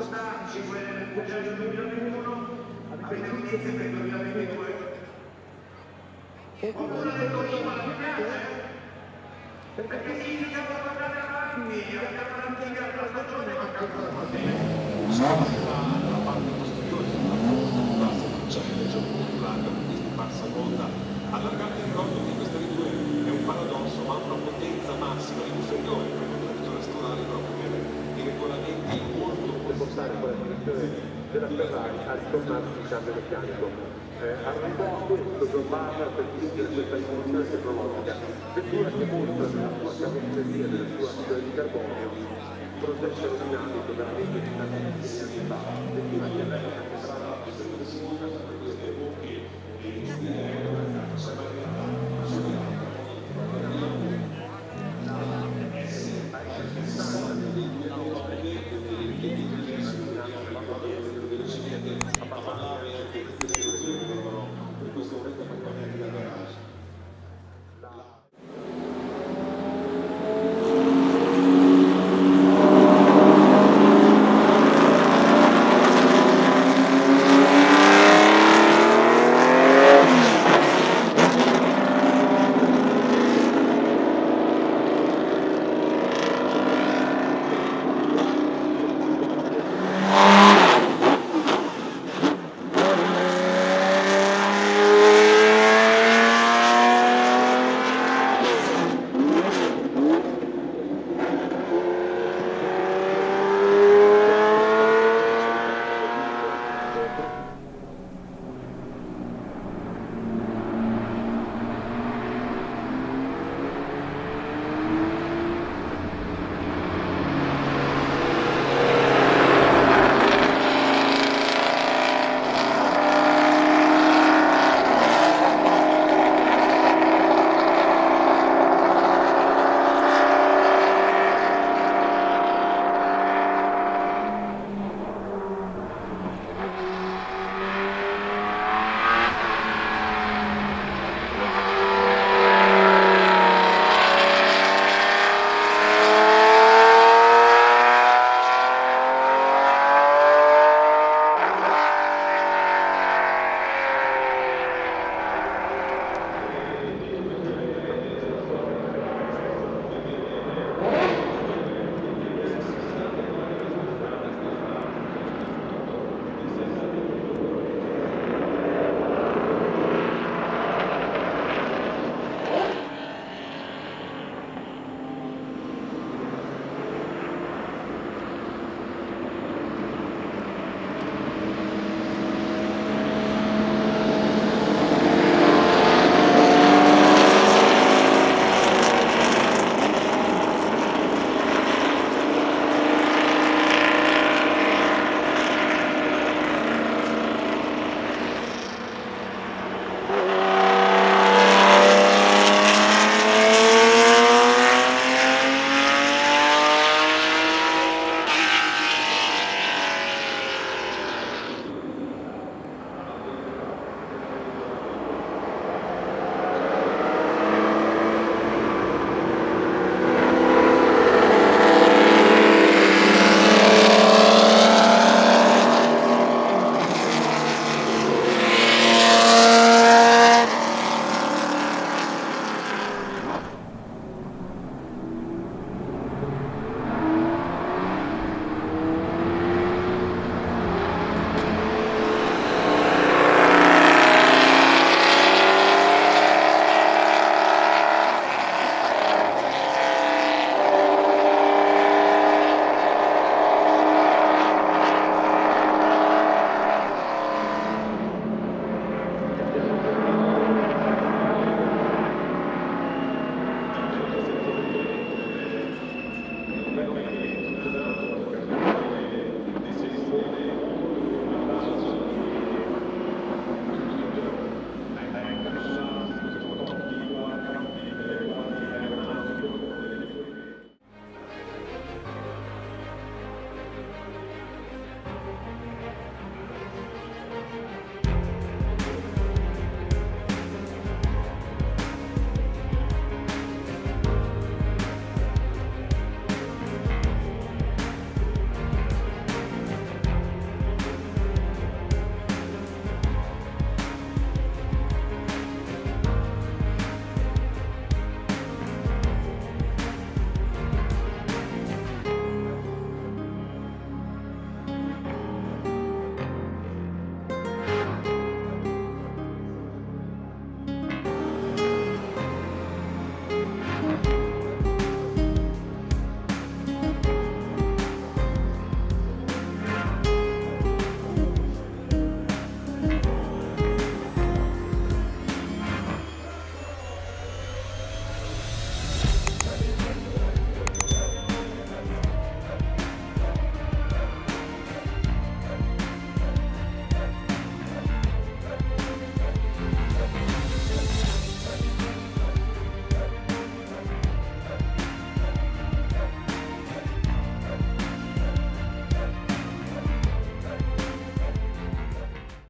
Costa, 5 del 2021, avete notizie per il 2022? Qualcuno del Torino mi piace? Perché si iniziamo a guardare avanti, abbiamo l'antica stagione ma la parte posteriore della facciata giocare quindi passa volta allargate. Ricordo che questa V2 è un paradosso, ma ha una potenza massima inferiore per il trattore stradale proprio per i regolamenti molto portare con la direzione della Ferrari a ritornare sul cambio meccanico. Arrivò a questo Giovanna per vincere questa rivoluzione tecnologica, vettura che mostra nella sua carrozzeria, nella sua azione di carbonio, un processo aerodinamico veramente di tantissimi anni fa, vettura che all'epoca sembrava